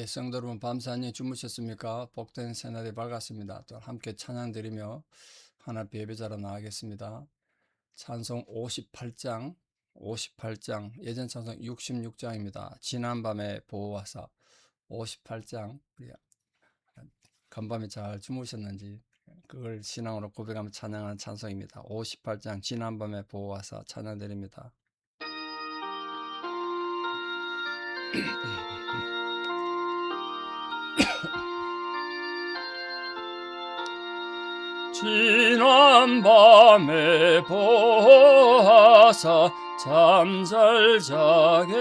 성도 여러분, 밤새 안녕히 주무셨습니까? 복된 새날이 밝았습니다. 또 함께 찬양 드리며 하나님 예배자로 나가겠습니다. 찬송 58장, 예전 찬송 66장입니다. 지난밤에 보호하사. 58장, 우리 간밤에 잘 주무셨는지 그걸 신앙으로 고백하며 찬양하는 찬송입니다. 58장 지난밤에 보호하사 찬양 드립니다. 지난밤에 보호하사 잠잘 자게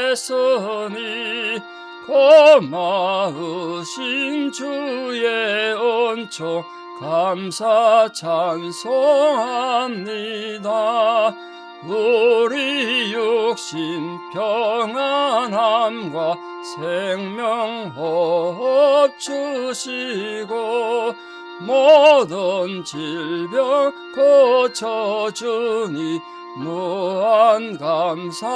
했으니 고마우신 주의 은총 감사 찬송합니다. 우리 육신 평안함과 생명호흡 주시고 모든 질병 고쳐주니 무한 감사합니다.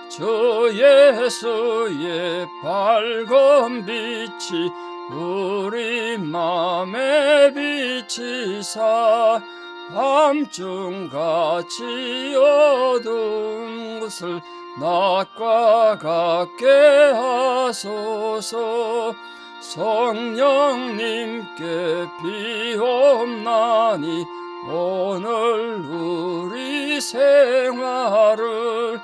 주 예수의 밝은 빛이 우리 맘에 비치사 밤중같이 어두운 곳을 낮과 같게 하소서. 성령님께 비옵나니 오늘 우리 생활을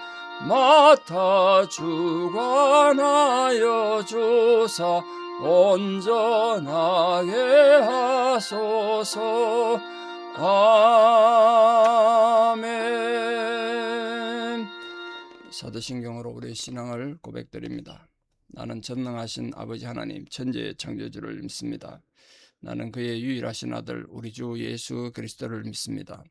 맡아 주관하여 주사 온전하게 하소서. 아멘. 사도신경으로 우리의 신앙을 고백드립니다. 나는 전능하신 아버지 하나님 천지의 창조주를 믿습니다. 나는 그의 유일하신 아들 우리 주 예수 그리스도를 믿습니다.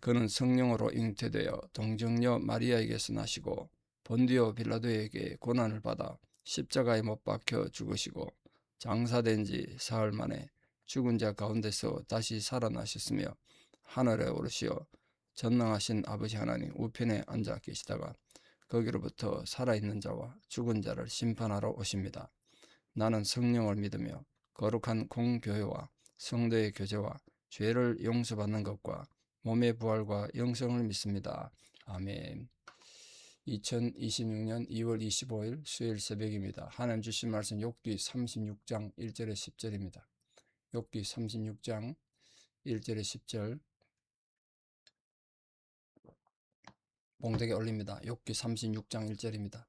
그는 성령으로 잉태되어 동정녀 마리아에게서 나시고 본디오 빌라도에게 고난을 받아 십자가에 못 박혀 죽으시고 장사된 지 사흘 만에 죽은 자 가운데서 다시 살아나셨으며 하늘에 오르시어 전능하신 아버지 하나님 우편에 앉아 계시다가 거기로부터 살아있는 자와 죽은 자를 심판하러 오십니다. 나는 성령을 믿으며 거룩한 공교회와 성도의 교제와 죄를 용서받는 것과 몸의 부활과 영생을 믿습니다. 아멘. 2026년 2월 25일 수요일 새벽입니다. 하나님 주신 말씀 욥기 36장 1절에 10절입니다. 욥기 36장 1절에 10절 봉독에 올립니다. 욥기 36장 1절입니다.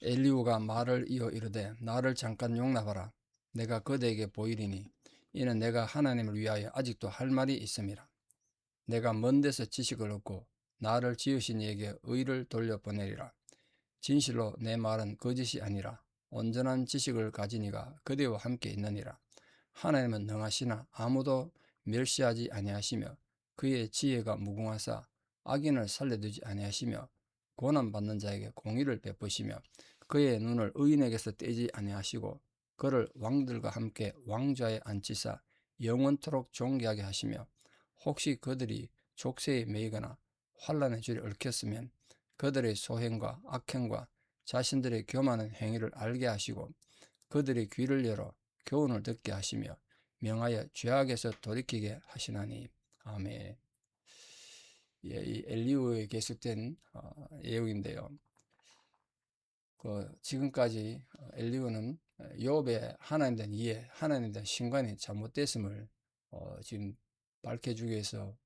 엘리후가 말을 이어 이르되 나를 잠깐 용납하라. 내가 그대에게 보이리니 이는 내가 하나님을 위하여 아직도 할 말이 있음이라. 내가 먼 데서 지식을 얻고 나를 지으신 이에게 의를 돌려보내리라. 진실로 내 말은 거짓이 아니라 온전한 지식을 가진 이가 그대와 함께 있느니라. 하나님은 능하시나 아무도 멸시하지 아니하시며 그의 지혜가 무궁하사 악인을 살려두지 아니하시며 고난받는 자에게 공의를 베푸시며 그의 눈을 의인에게서 떼지 아니하시고 그를 왕들과 함께 왕좌에 앉히사 영원토록 존귀하게 하시며 혹시 그들이 족쇄에 매이거나 환난의 줄에 얽혔으면 그들의 소행과 악행과 자신들의 교만한 행위를 알게 하시고 그들의 귀를 열어 교훈을 듣게 하시며 명하여 죄악에서 돌이키게 하시나니. 아멘. 이 엘리후에 계속된 예언인데요. 지금까지 엘리후는 욥의 하나님에 대한 이해, 하나님에 대한 신관이 잘못됐음을 지금 밝혀주기 위해서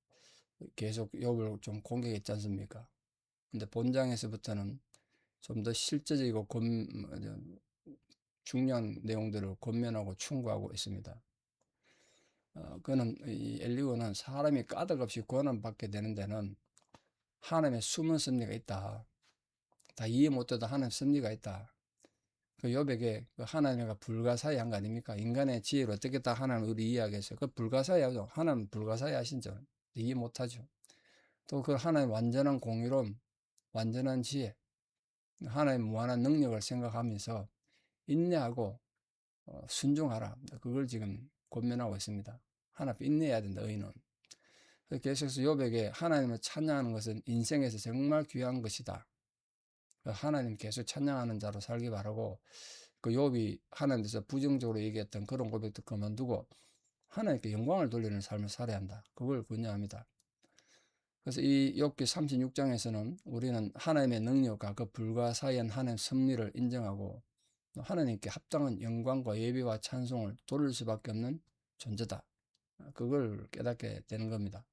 계속 욥을 좀 공격했지 않습니까? 근데 본장에서부터는 좀 더 실제적이고 중요한 내용들을 권면하고 충고하고 있습니다. 그는 이 엘리후는 사람이 까닭없이 고난받게 되는 데는 하나님의 숨은 섭리가 있다. 다 이해 못해도 하나님의 섭리가 있다. 그 욥에게 그 하나님과 불가사의한 거 아닙니까? 인간의 지혜로 어떻게 다 하나님 우리 이해하겠어요? 그 불가사의하죠. 하나님 불가사의하신죠. 이해 못하죠. 또 그 하나님 완전한 공의로움, 완전한 지혜, 하나님 무한한 능력을 생각하면서 인내하고 순종하라. 그걸 지금 권면하고 있습니다. 하나님 인내해야 된다. 의인은. 계속해서 욥에게 하나님을 찬양하는 것은 인생에서 정말 귀한 것이다. 하나님 계속 찬양하는 자로 살기 바라고, 그 욥이 하나님께서 부정적으로 얘기했던 그런 고백도 그만두고 하나님께 영광을 돌리는 삶을 살아야 한다. 그걸 권유합니다. 그래서 이 욥기 36장에서는 우리는 하나님의 능력과 그 불가사의한 하나님의 섭리를 인정하고 하나님께 합당한 영광과 예배와 찬송을 돌릴 수밖에 없는 존재다. 그걸 깨닫게 되는 겁니다.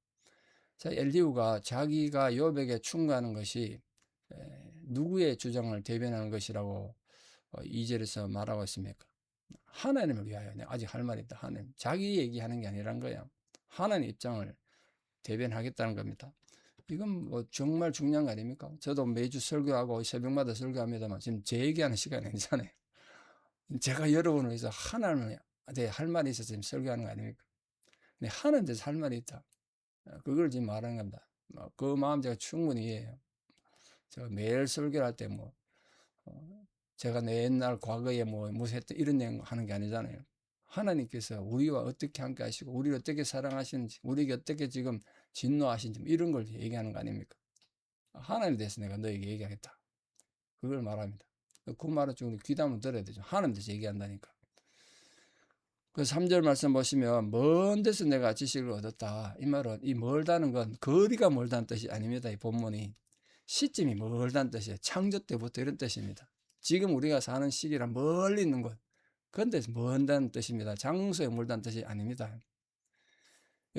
자, 엘리후가 자기가 욥에게 충고하는 것이 누구의 주장을 대변하는 것이라고 2절에서 말하고 있습니까? 하나님을 위하여. 내가 아직 할 말이 있다. 하나님. 자기 얘기하는 게 아니란 거야. 하나님 입장을 대변하겠다는 겁니다. 이건 뭐 정말 중요한 거 아닙니까? 저도 매주 설교하고 새벽마다 설교합니다만 지금 제 얘기하는 시간이 아니잖아요. 제가 여러분을 위해서 하나님에 대해 할 말이 있어서 지금 설교하는 거 아닙니까? 근데 하나님에 대해서 할 말이 있다. 그걸 지금 말하는 겁니다. 그 마음 제가 충분히 이해해요. 제가 매일 설교를 할 때 제가 내 옛날 과거에 무엇했던 이런 내용 하는 게 아니잖아요. 하나님께서 우리와 어떻게 함께 하시고 우리를 어떻게 사랑하시는지 우리에게 어떻게 지금 진노하시는지 이런 걸 얘기하는 거 아닙니까? 하나님에 대해서 내가 너에게 얘기하겠다. 그걸 말합니다. 그 말은 좀 귀담아 들어야 되죠. 하나님에 대해서 얘기한다니까. 그 3절 말씀 보시면 먼 데서 내가 지식을 얻었다. 이 말은 이 멀다는 건 거리가 멀다는 뜻이 아닙니다. 이 본문이 시점이 멀다는 뜻이에요. 창조 때부터 이런 뜻입니다. 지금 우리가 사는 시기랑 멀리 있는 곳, 그런 데서 먼다는 뜻입니다. 장소에 멀다는 뜻이 아닙니다.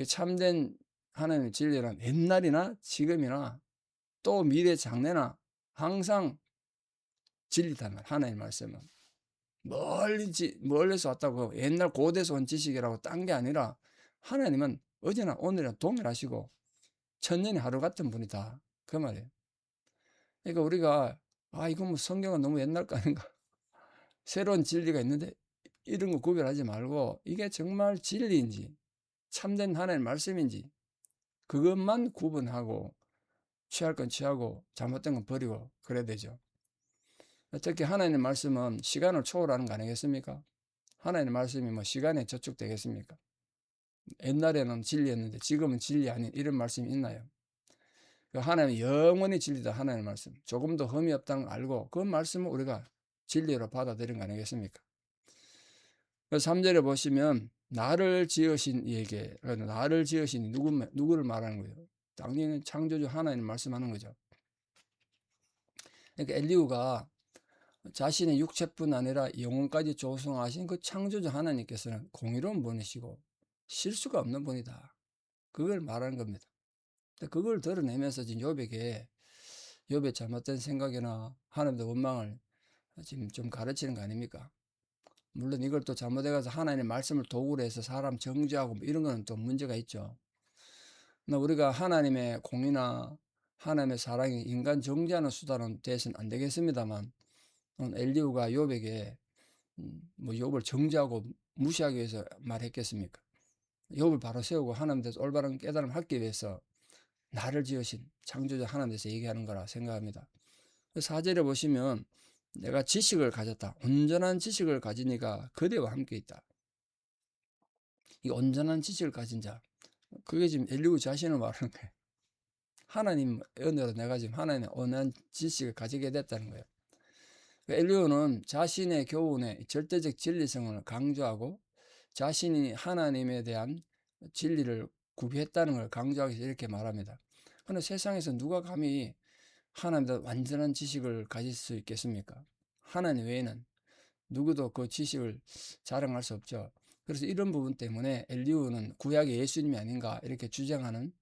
참된 하나님의 진리는 옛날이나 지금이나 또 미래 장래나 항상 진리다. 하나님의 말씀은 멀리서 왔다고 옛날 고대에서 온 지식이라고 딴 게 아니라 하나님은 어제나 오늘이나 동일하시고 천년이 하루 같은 분이다. 그 말이에요. 그러니까 우리가 이건 뭐 성경은 너무 옛날 거 아닌가? 새로운 진리가 있는데 이런 거 구별하지 말고 이게 정말 진리인지 참된 하나님의 말씀인지 그것만 구분하고 취할 건 취하고 잘못된 건 버리고 그래야 되죠. 특히 하나님의 말씀은 시간을 초월하는 거 아니겠습니까? 하나님의 말씀이 뭐 시간에 저축되겠습니까? 옛날에는 진리였는데 지금은 진리 아닌 이런 말씀이 있나요? 하나님은 영원히 진리다. 하나님의 말씀. 조금도 흠이 없다는 걸 알고 그 말씀을 우리가 진리로 받아들인 거 아니겠습니까? 3절에 보시면 나를 지으신 이에게, 나를 지으신 누구를 말하는 거예요? 당연히 창조주 하나님 말씀하는 거죠. 그러니까 엘리후가 자신의 육체뿐 아니라 영혼까지 조성하신 그 창조주 하나님께서는 공의로운 분이시고 실수가 없는 분이다. 그걸 말하는 겁니다. 그걸 드러내면서 지금 욥의 잘못된 생각이나 하나님의 원망을 지금 좀 가르치는 거 아닙니까? 물론 이걸 또 잘못해가서 하나님의 말씀을 도구로 해서 사람 정죄하고 이런 거는 또 문제가 있죠. 우리가 하나님의 공의나 하나님의 사랑이 인간 정죄하는 수단은 돼서는 안 되겠습니다만 엘리후가 욥에게 욥을 정죄하고 무시하기 위해서 말했겠습니까? 욥을 바로 세우고 하나님에 대해서 올바른 깨달음을 하기 위해서 나를 지으신 창조자 하나님에 대해서 얘기하는 거라 생각합니다. 4절에 보시면 내가 지식을 가졌다. 온전한 지식을 가지니까 그대와 함께 있다. 이 온전한 지식을 가진 자, 그게 지금 엘리후 자신을 말하는 거예요. 하나님 은혜로 내가 지금 하나님의 온전한 지식을 가지게 됐다는 거예요. 엘리후는 자신의 교훈의 절대적 진리성을 강조하고 자신이 하나님에 대한 진리를 구비했다는 걸 강조하기 위해서 이렇게 말합니다. 그런데 세상에서 누가 감히 하나님에 대한 완전한 지식을 가질 수 있겠습니까? 하나님 외에는 누구도 그 지식을 자랑할 수 없죠. 그래서 이런 부분 때문에 엘리후는 구약의 예수님이 아닌가 이렇게 주장하는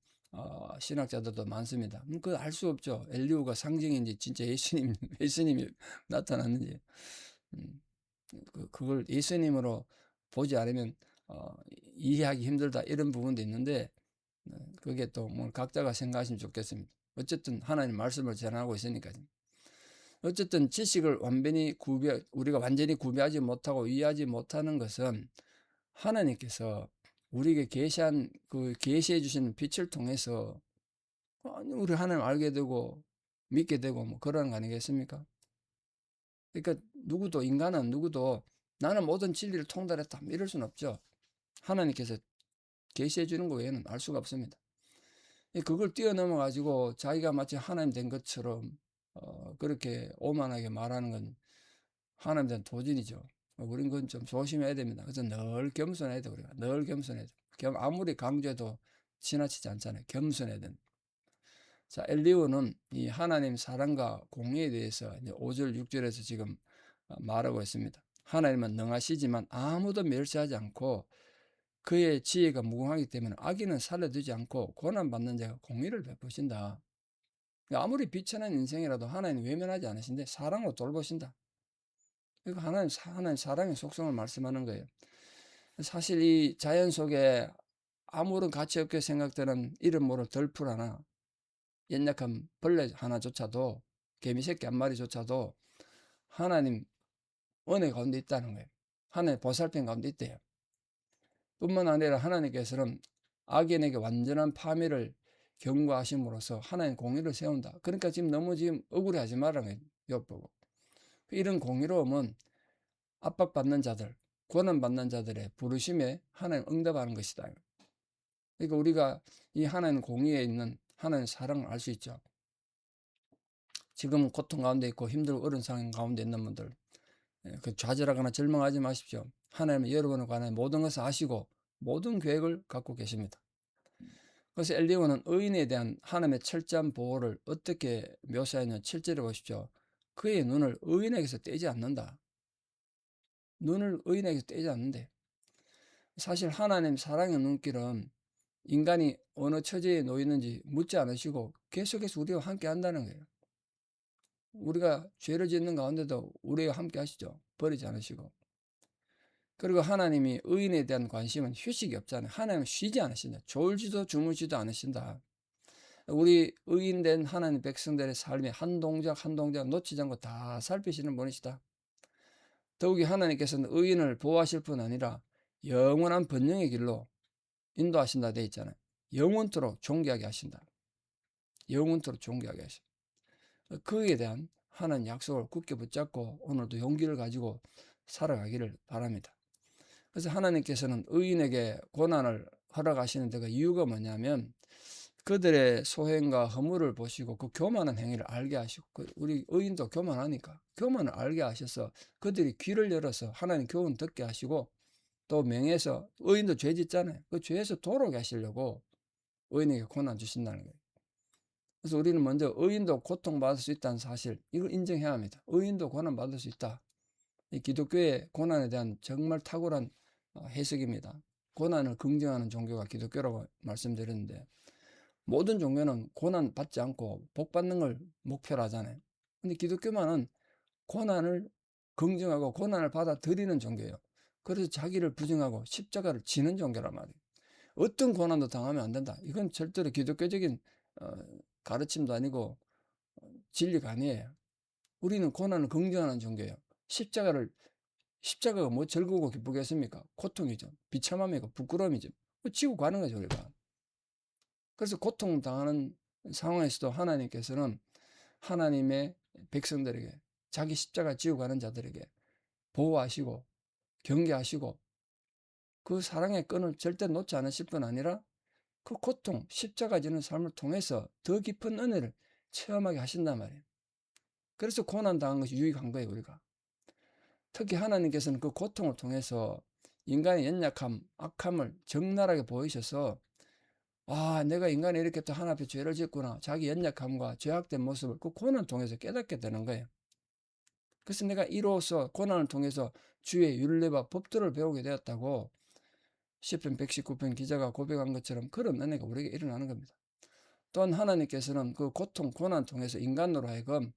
신학자들도 많습니다. 그거 알 수 없죠. 엘리후가 상징인지 진짜 예수님이 나타났는지 그걸 예수님으로 보지 않으면 이해하기 힘들다 이런 부분도 있는데 그게 또 뭐 각자가 생각하시면 좋겠습니다. 어쨌든 하나님 말씀을 전하고 있으니까요. 어쨌든 지식을 우리가 완전히 구비하지 못하고 이해하지 못하는 것은 하나님께서 우리에게 계시해 주시는 빛을 통해서 우리 하나님 알게 되고 믿게 되고 뭐 그러는 거 아니겠습니까? 그러니까 인간은 누구도 나는 모든 진리를 통달했다 이럴 수는 없죠. 하나님께서 계시해 주는 거 외에는 알 수가 없습니다. 그걸 뛰어넘어 가지고 자기가 마치 하나님 된 것처럼 그렇게 오만하게 말하는 건 하나님에 대한 도전이죠. 우린 그건 좀 조심해야 됩니다. 그래서 늘 겸손해야 돼, 우리가. 늘 겸손해야 돼. 아무리 강조해도 지나치지 않잖아요. 겸손해야 돼. 자, 엘리후는 이 하나님 사랑과 공의에 대해서 이제 5절, 6절에서 지금 말하고 있습니다. 하나님은 능하시지만 아무도 멸시하지 않고 그의 지혜가 무궁하기 때문에 악인은 살려두지 않고 고난받는 자가 공의를 베푸신다. 아무리 비천한 인생이라도 하나님 외면하지 않으신데 사랑으로 돌보신다. 이거 하나님 사랑의 속성을 말씀하는 거예요. 사실 이 자연 속에 아무런 가치 없게 생각되는 이름 모를 덜풀 하나, 연약한 벌레 하나조차도, 개미 새끼 한 마리조차도 하나님 은혜 가운데 있다는 거예요. 하나님 보살핌 가운데 있대요. 뿐만 아니라 하나님께서는 악인에게 완전한 파멸을 경고하심으로써 하나님 공의를 세운다. 그러니까 지금 너무 억울해하지 말라는 거예요. 욥보고. 이런 공의로움은 압박받는 자들, 고난받는 자들의 부르심에 하나님 응답하는 것이다. 그러니까 우리가 이 하나님 공의에 있는 하나님 사랑을 알 수 있죠. 지금 고통 가운데 있고 힘들고 어려운 상황 가운데 있는 분들, 그 좌절하거나 절망하지 마십시오. 하나님은 여러분에 관한 모든 것을 아시고 모든 계획을 갖고 계십니다. 그래서 엘리후는 의인에 대한 하나님의 철저한 보호를 어떻게 묘사했냐 7절에 보십시오. 그의 눈을 의인에게서 떼지 않는다. 눈을 의인에게서 떼지 않는데, 사실 하나님 사랑의 눈길은 인간이 어느 처지에 놓이는지 묻지 않으시고 계속해서 우리와 함께 한다는 거예요. 우리가 죄를 짓는 가운데도 우리와 함께 하시죠. 버리지 않으시고. 그리고 하나님이 의인에 대한 관심은 휴식이 없잖아요. 하나님은 쉬지 않으신다. 졸지도 주무지도 않으신다. 우리 의인된 하나님 백성들의 삶의 한 동작 한 동작 놓치지 않고 다 살피시는 분이시다. 더욱이 하나님께서는 의인을 보호하실 뿐 아니라 영원한 번영의 길로 인도하신다 되어 있잖아요. 영원토록 존귀하게 하신다. 영원토록 존귀하게 하신다. 그에 대한 하나님 약속을 굳게 붙잡고 오늘도 용기를 가지고 살아가기를 바랍니다. 그래서 하나님께서는 의인에게 고난을 허락하시는 데가 이유가 뭐냐면 그들의 소행과 허물을 보시고 그 교만한 행위를 알게 하시고, 우리 의인도 교만하니까 교만을 알게 하셔서 그들이 귀를 열어서 하나님 교훈 듣게 하시고, 또 명예에서 의인도 죄 짓잖아요. 그 죄에서 돌아오게 하시려고 의인에게 고난 주신다는 거예요. 그래서 우리는 먼저 의인도 고통받을 수 있다는 사실, 이걸 인정해야 합니다. 의인도 고난받을 수 있다. 이 기독교의 고난에 대한 정말 탁월한 해석입니다. 고난을 긍정하는 종교가 기독교라고 말씀드렸는데, 모든 종교는 고난 받지 않고 복 받는 걸 목표로 하잖아요. 근데 기독교만은 고난을 긍정하고 고난을 받아들이는 종교예요. 그래서 자기를 부정하고 십자가를 지는 종교란 말이에요. 어떤 고난도 당하면 안 된다. 이건 절대로 기독교적인 가르침도 아니고 진리가 아니에요. 우리는 고난을 긍정하는 종교예요. 십자가가 뭐 즐거우고 기쁘겠습니까? 고통이죠. 비참함이고 부끄러움이죠. 지고 가는 거죠, 우리가. 그래서 고통당하는 상황에서도 하나님께서는 하나님의 백성들에게, 자기 십자가 지고 가는 자들에게 보호하시고 경계하시고 그 사랑의 끈을 절대 놓지 않으실 뿐 아니라 그 고통, 십자가 지는 삶을 통해서 더 깊은 은혜를 체험하게 하신단 말이에요. 그래서 고난당한 것이 유익한 거예요, 우리가. 특히 하나님께서는 그 고통을 통해서 인간의 연약함, 악함을 적나라하게 보이셔서, 내가 인간이 이렇게 또 하나님 앞에 죄를 짓구나. 자기 연약함과 죄악된 모습을 그 고난을 통해서 깨닫게 되는 거예요. 그래서 내가 이로써 고난을 통해서 주의 율례와 법도를 배우게 되었다고 시편 119편 기자가 고백한 것처럼 그런 은혜가 우리에게 일어나는 겁니다. 또한 하나님께서는 그 고통, 고난을 통해서 인간으로 하여금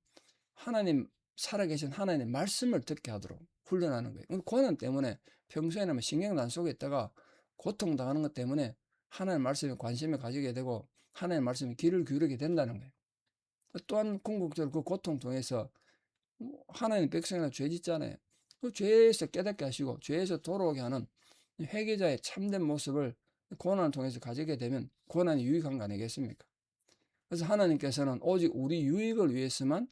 하나님, 살아계신 하나님의 말씀을 듣게 하도록 훈련하는 거예요. 고난 때문에 평소에는 뭐 신경도 안 쓰고 있다가 고통당하는 것 때문에 하나님의 말씀에 관심을 가지게 되고 하나님의 말씀에 귀를 기울이게 된다는 거예요. 또한 궁극적으로 그 고통 통해서 하나님 백성이나 죄 짓잖아요. 그 죄에서 깨닫게 하시고 죄에서 돌아오게 하는 회개자의 참된 모습을 고난을 통해서 가지게 되면 고난이 유익한 거 아니겠습니까? 그래서 하나님께서는 오직 우리 유익을 위해서만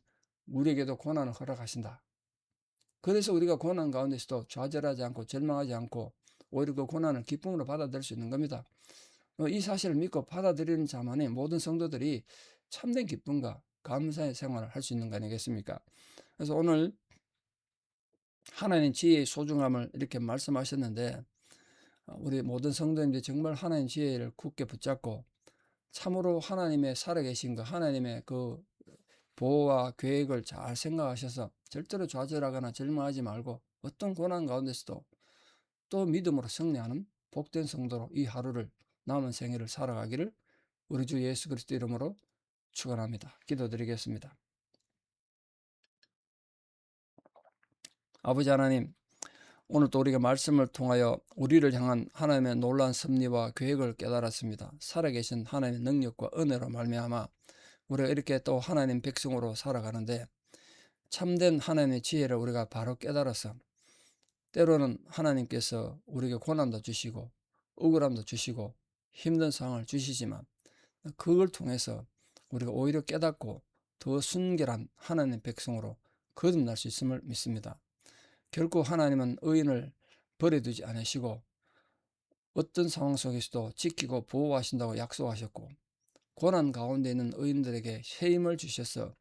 우리에게도 고난을 허락하신다. 그래서 우리가 고난 가운데서도 좌절하지 않고 절망하지 않고 오히려 그 고난을 기쁨으로 받아들일 수 있는 겁니다. 이 사실을 믿고 받아들이는 자만이 모든 성도들이 참된 기쁨과 감사의 생활을 할 수 있는 거 아니겠습니까? 그래서 오늘 하나님 지혜의 소중함을 이렇게 말씀하셨는데, 우리 모든 성도님들이 정말 하나님 지혜를 굳게 붙잡고 참으로 하나님의 살아계신 그 하나님의 그 보호와 계획을 잘 생각하셔서 절대로 좌절하거나 절망하지 말고 어떤 고난 가운데서도 또 믿음으로 승리하는 복된 성도로 이 하루를, 남은 생애를 살아가기를 우리 주 예수 그리스도 이름으로 축원합니다. 기도드리겠습니다. 아버지 하나님, 오늘 또 우리가 말씀을 통하여 우리를 향한 하나님의 놀라운 섭리와 계획을 깨달았습니다. 살아계신 하나님의 능력과 은혜로 말미암아 우리가 이렇게 또 하나님 백성으로 살아가는데, 참된 하나님의 지혜를 우리가 바로 깨달아서 때로는 하나님께서 우리에게 고난도 주시고 억울함도 주시고 힘든 상황을 주시지만, 그걸 통해서 우리가 오히려 깨닫고 더 순결한 하나님의 백성으로 거듭날 수 있음을 믿습니다. 결코 하나님은 의인을 버려두지 않으시고 어떤 상황 속에서도 지키고 보호하신다고 약속하셨고, 고난 가운데 있는 의인들에게 새 힘을 주셔서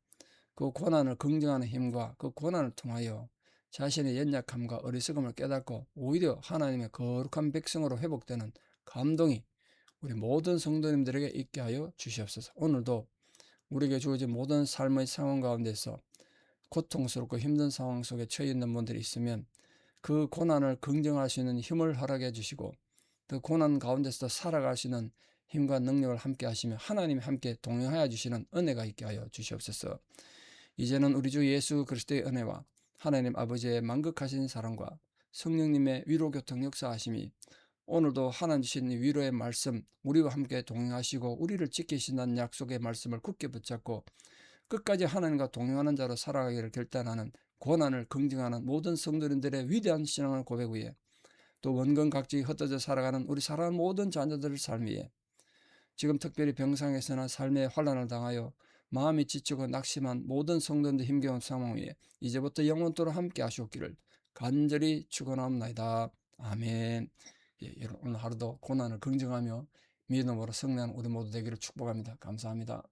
그 고난을 긍정하는 힘과 그 고난을 통하여 자신의 연약함과 어리석음을 깨닫고 오히려 하나님의 거룩한 백성으로 회복되는 감동이 우리 모든 성도님들에게 있게 하여 주시옵소서. 오늘도 우리에게 주어진 모든 삶의 상황 가운데서 고통스럽고 힘든 상황 속에 처해 있는 분들이 있으면 그 고난을 긍정할 수 있는 힘을 허락해 주시고, 그 고난 가운데서 살아갈 수 있는 힘과 능력을 함께 하시며 하나님이 함께 동행하여 주시는 은혜가 있게 하여 주시옵소서. 이제는 우리 주 예수 그리스도의 은혜와 하나님 아버지의 만극하신 사랑과 성령님의 위로교통 역사하심이 오늘도 하나님 주신 위로의 말씀, 우리와 함께 동행하시고 우리를 지키신다는 약속의 말씀을 굳게 붙잡고 끝까지 하나님과 동행하는 자로 살아가기를 결단하는, 고난을 긍정하는 모든 성도님들의 위대한 신앙을 고백 위에, 또 원근 각지 흩어져 살아가는 우리 사랑하는 모든 자녀들의 삶 위에, 지금 특별히 병상에서나 삶의 환난을 당하여 마음이 지치고 낙심한 모든 성도들 힘겨운 상황 위에 이제부터 영원토록 함께 하시옵기를 간절히 축원하옵나이다. 아멘. 예, 여러분 오늘 하루도 고난을 긍정하며 믿음으로 승리하는 우리 모두 되기를 축복합니다. 감사합니다.